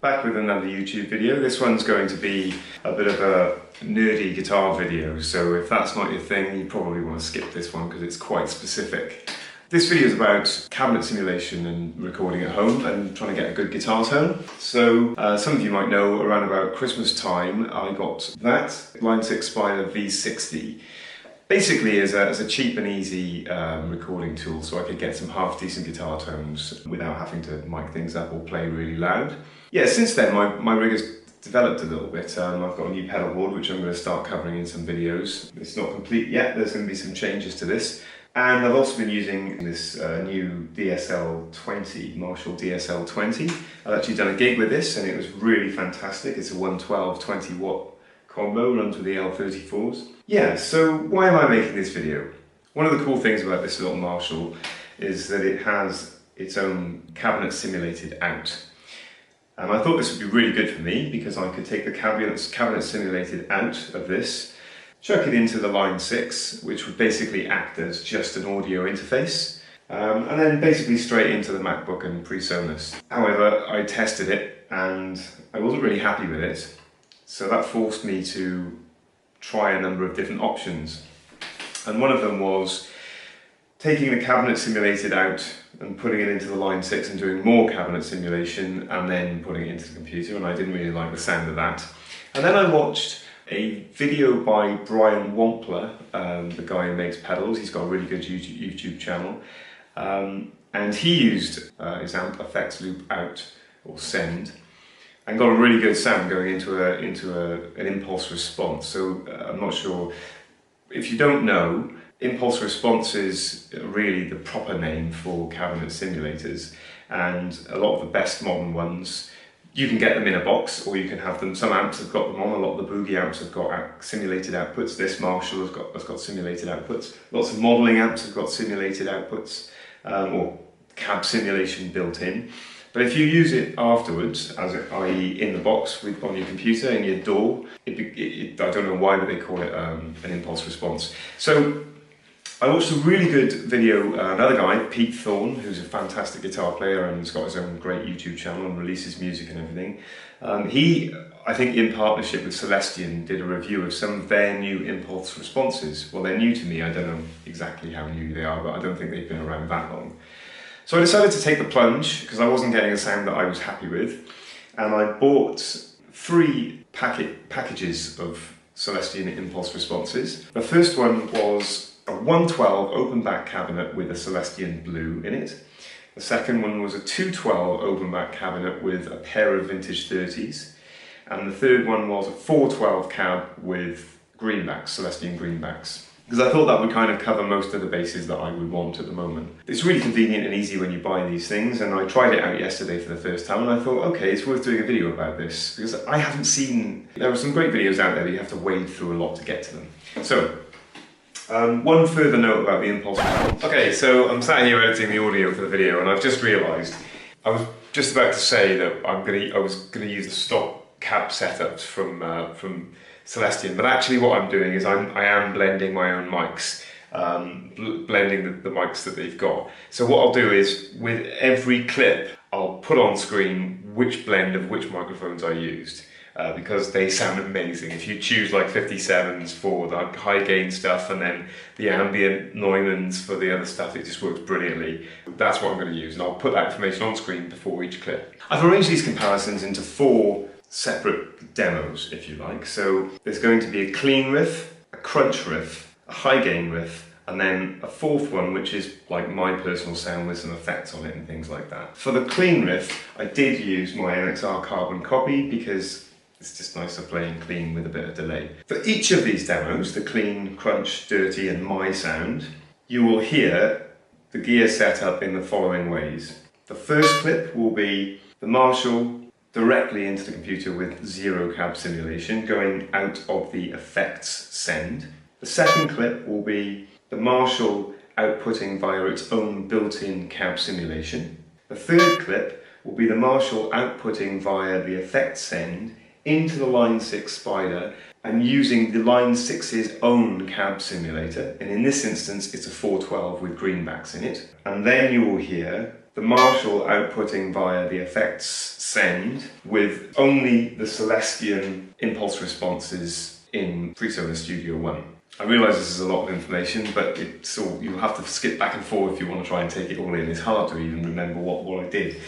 back with another YouTube video. This one's going to be a bit of a nerdy guitar video, so if that's not your thing, you probably want to skip this one because it's quite specific. This video is about cabinet simulation and recording at home and trying to get a good guitar tone. So some of you might know around about Christmas time I got that Line 6 Spider V60. Basically as a cheap and easy recording tool, so I could get some half decent guitar tones without having to mic things up or play really loud. Yeah, since then my rig has developed a little bit. I've got a new pedal board which I'm going to start covering in some videos. It's not complete yet, there's going to be some changes to this. And I've also been using this new DSL-20, Marshall DSL-20. I've actually done a gig with this and it was really fantastic. It's a 112 20 watt combo, runs with the L34s. Yeah, so why am I making this video? One of the cool things about this little Marshall is that it has its own cabinet simulated out. I thought this would be really good for me because I could take the cabinet simulated out of this, chuck it into the Line 6, which would basically act as just an audio interface, and then basically straight into the MacBook and PreSonus. However, I tested it and I wasn't really happy with it. So that forced me to try a number of different options. And one of them was taking the cabinet simulated out and putting it into the Line 6 and doing more cabinet simulation and then putting it into the computer, and I didn't really like the sound of that. And then I watched a video by Brian Wampler, the guy who makes pedals. He's got a really good YouTube channel. And he used his amp effects loop out, or send, and got a really good sound going into an impulse response. So I'm not sure, if you don't know, impulse response is really the proper name for cabinet simulators, and a lot of the best modern ones, you can get them in a box or you can have them, some amps have got them on, a lot of the Boogie amps have got simulated outputs, this Marshall has got simulated outputs, lots of modelling amps have got simulated outputs, or cab simulation built in. But if you use it afterwards, i.e. in the box on your computer, in your DAW, I don't know why, but they call it an impulse response. So I watched a really good video, another guy, Thorn, who's a fantastic guitar player and has got his own great YouTube channel and releases music and everything. He, I think in partnership with Celestion, did a review of some of their new impulse responses. Well, they're new to me, I don't know exactly how new they are, but I don't think they've been around that long. So I decided to take the plunge because I wasn't getting a sound that I was happy with, and I bought 3 packages of Celestion impulse responses. The first one was a 112 open back cabinet with a Celestion blue in it. The second one was a 212 open back cabinet with a pair of vintage 30s. And the third one was a 412 cab with greenbacks, Celestion greenbacks. Because I thought that would kind of cover most of the bases that I would want at the moment. It's really convenient and easy when you buy these things, and I tried it out yesterday for the first time and I thought, okay, it's worth doing a video about this, because I haven't seen, there are some great videos out there but you have to wade through a lot to get to them. So, one further note about the impulse response. Okay, so I'm sat here editing the audio for the video and I've just realised, I was just about to say that I was going to use the stock cab setups from Celestion, but actually what I'm doing is I am blending my own mics, blending the mics that they've got. So what I'll do is, with every clip, I'll put on screen which blend of which microphones I used, because they sound amazing. If you choose like 57s for the high gain stuff and then the ambient Neumanns for the other stuff, it just works brilliantly. That's what I'm going to use, and I'll put that information on screen before each clip. I've arranged these comparisons into 4 separate demos, if you like. So there's going to be a clean riff, a crunch riff, a high gain riff, and then a 4th one which is like my personal sound with some effects on it and things like that. For the clean riff, I did use my NXR carbon copy because it's just nicer playing clean with a bit of delay. For each of these demos, the clean, crunch, dirty and my sound, you will hear the gear setup in the following ways. The first clip will be the Marshall directly into the computer with 0 cab simulation going out of the effects send. The second clip will be the Marshall outputting via its own built-in cab simulation. The third clip will be the Marshall outputting via the effects send into the Line 6 Spider and using the Line 6's own cab simulator, and in this instance it's a 412 with greenbacks in it. And then you will hear the Marshall outputting via the effects send with only the Celestion impulse responses in FreeSolar Studio One. I realise this is a lot of information, but you'll have to skip back and forth if you want to try and take it all in. It's hard to even remember what I did.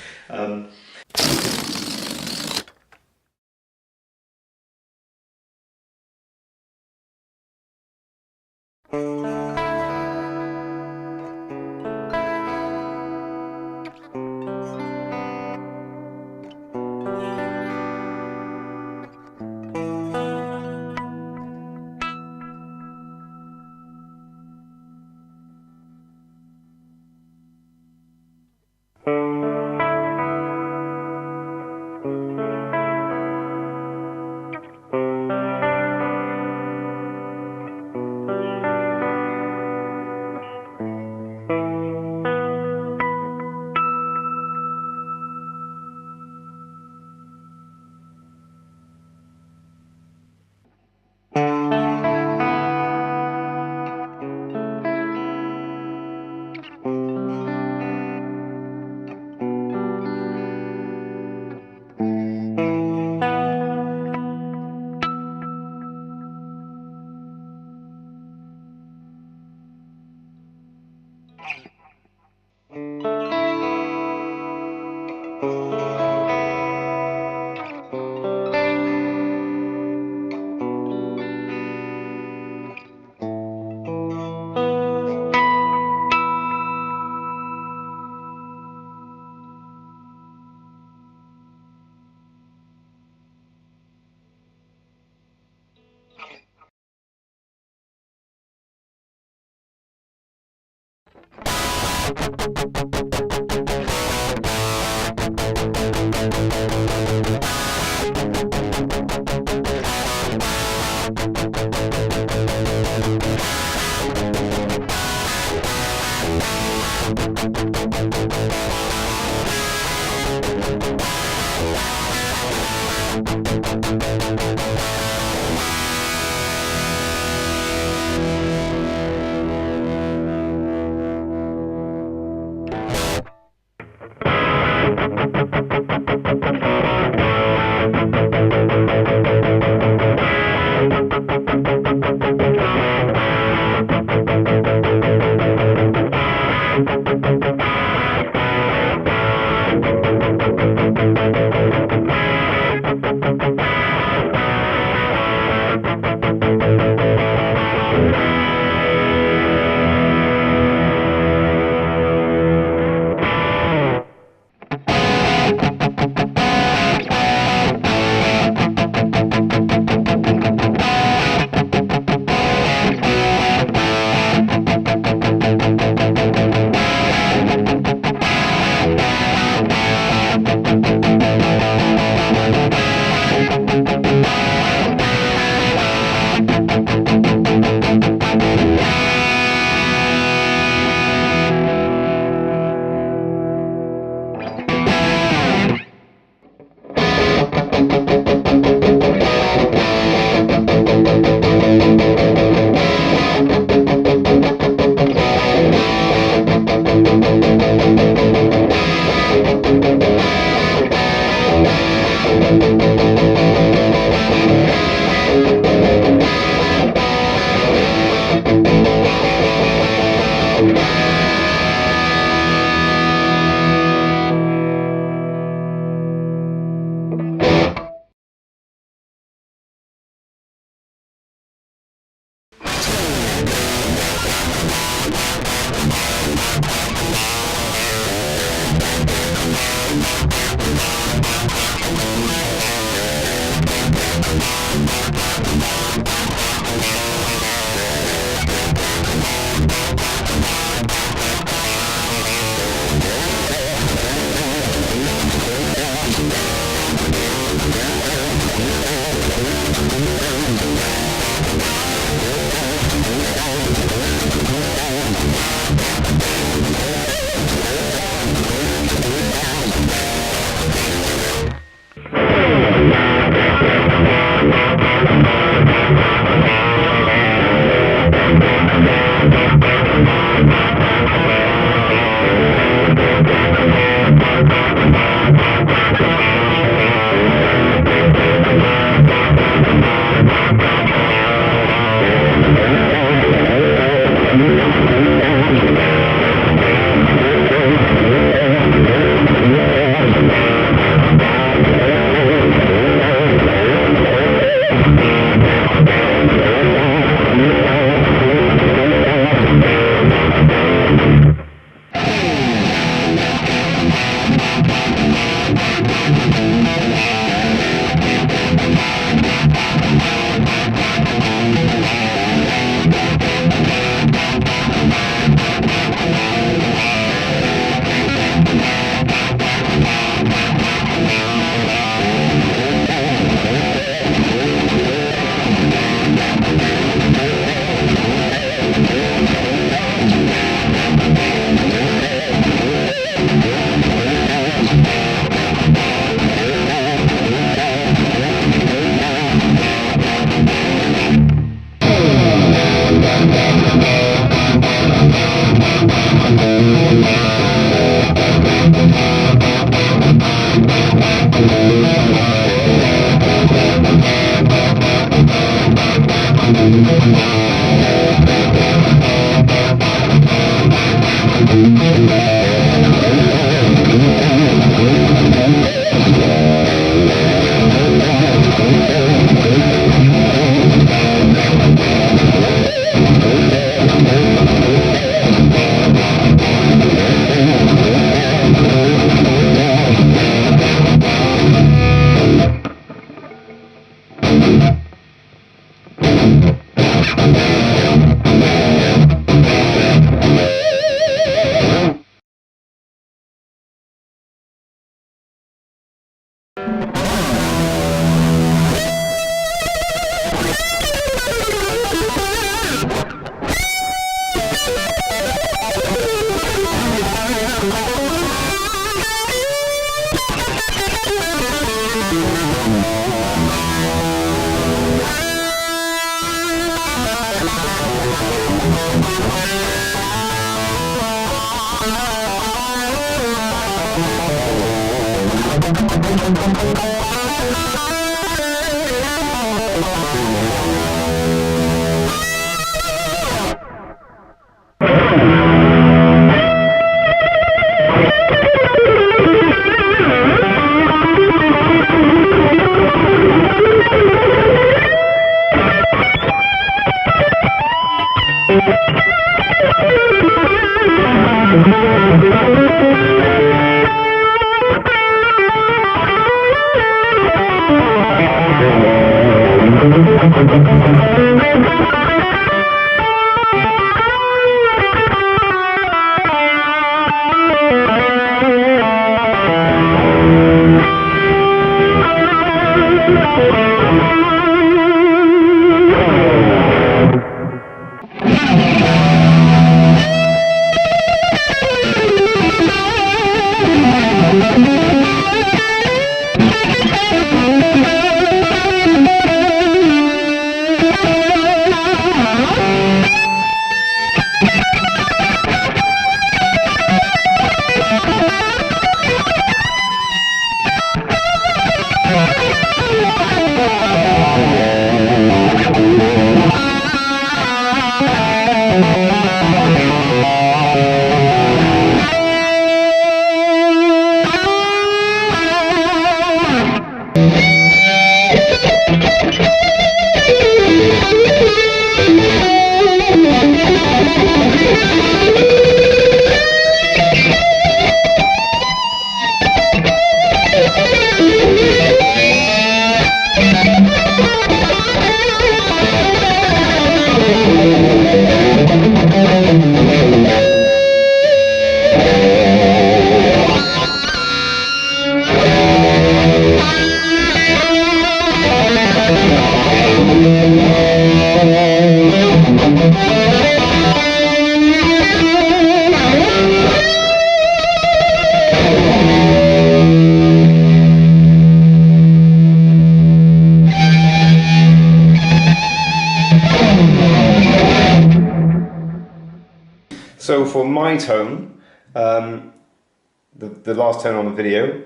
So for my tone, the last tone on the video,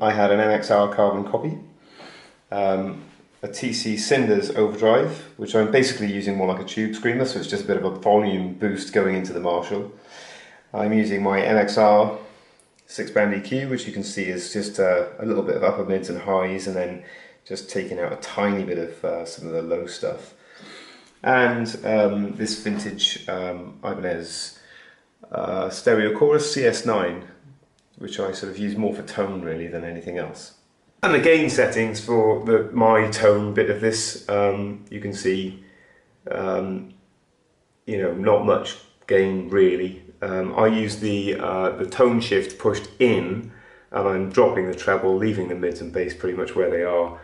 I had an MXR carbon copy, a TC Cinders overdrive, which I'm basically using more like a tube screamer, so it's just a bit of a volume boost going into the Marshall. I'm using my MXR 6-band EQ, which you can see is just a little bit of upper mids and highs, and then just taking out a tiny bit of some of the low stuff. And this vintage Ibanez Stereo Chorus CS9, which I sort of use more for tone really than anything else. And the gain settings for my tone bit of this, you can see, you know, not much gain really. I use the tone shift pushed in, and I'm dropping the treble, leaving the mids and bass pretty much where they are,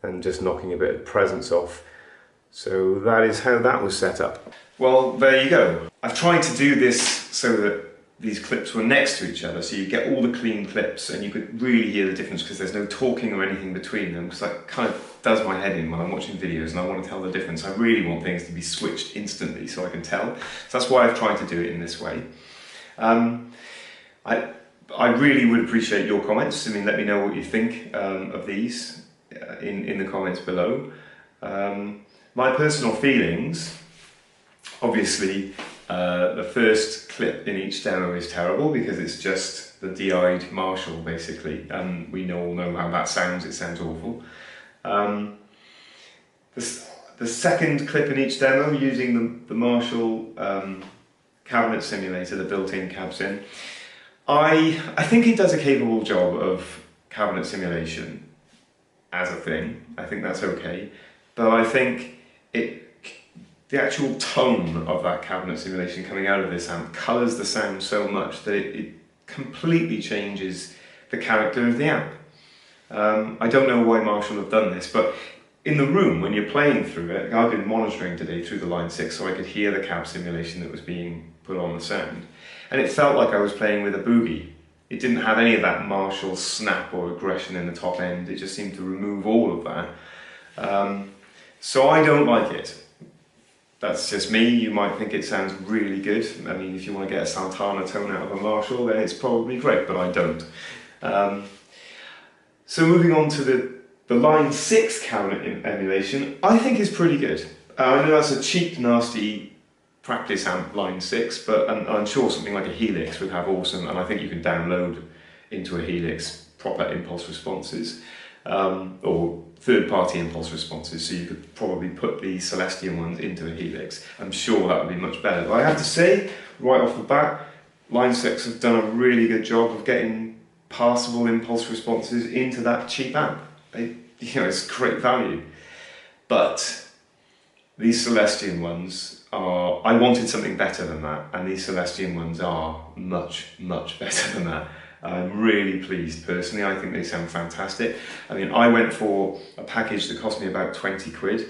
and just knocking a bit of presence off. So that is how that was set up. Well, there you go. I've tried to do this so that these clips were next to each other, so you get all the clean clips and you could really hear the difference because there's no talking or anything between them, because that kind of does my head in when I'm watching videos and I want to tell the difference. I really want things to be switched instantly so I can tell. So that's why I've tried to do it in this way. I really would appreciate your comments. I mean, let me know what you think of these in the comments below. My personal feelings, obviously, the first clip in each demo is terrible because it's just the DI'd Marshall basically, and we all know how that sounds. It sounds awful. The second clip in each demo using the Marshall cabinet simulator, the built-in cabs in, I think it does a capable job of cabinet simulation as a thing. I think that's okay, but I think the actual tone of that cabinet simulation coming out of this amp colours the sound so much that it completely changes the character of the amp. I don't know why Marshall have done this, but in the room when you're playing through it, I've been monitoring today through the Line 6 so I could hear the cab simulation that was being put on the sound, and it felt like I was playing with a boogie. It didn't have any of that Marshall snap or aggression in the top end. It just seemed to remove all of that. So I don't like it. That's just me. You might think it sounds really good. I mean, if you want to get a Santana tone out of a Marshall, then it's probably great, but I don't. So moving on to the Line 6 cabinet emulation, I think is pretty good. I know that's a cheap, nasty practice amp Line 6, but I'm sure something like a Helix would have awesome, and I think you can download into a Helix proper impulse responses, or third-party impulse responses, so you could probably put the Celestion ones into a Helix. I'm sure that would be much better. But I have to say, right off the bat, Line 6 have done a really good job of getting passable impulse responses into that cheap amp. It's great value. But these Celestion ones are, I wanted something better than that, and these Celestion ones are much, much better than that. I'm really pleased personally. I think they sound fantastic. I mean, I went for a package that cost me about 20 quid.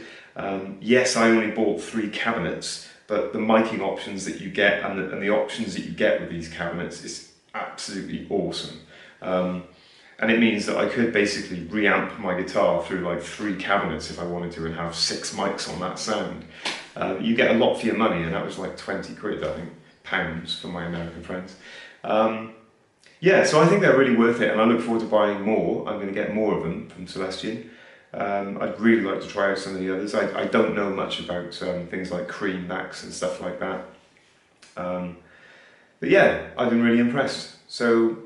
Yes, I only bought 3 cabinets, but the miking options that you get and the options that you get with these cabinets is absolutely awesome. And it means that I could basically reamp my guitar through like 3 cabinets if I wanted to and have 6 mics on that sound. You get a lot for your money, and that was like 20 quid, I think, pounds for my American friends. Yeah, so I think they're really worth it, and I look forward to buying more. I'm going to get more of them from Celestion. I'd really like to try out some of the others. I don't know much about things like cream backs and stuff like that. But yeah, I've been really impressed. So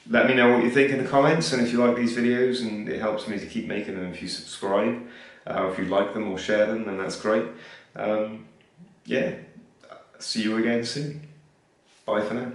let me know what you think in the comments, and if you like these videos and it helps me to keep making them, if you subscribe, or if you like them or share them, then that's great. Yeah, see you again soon. Bye for now.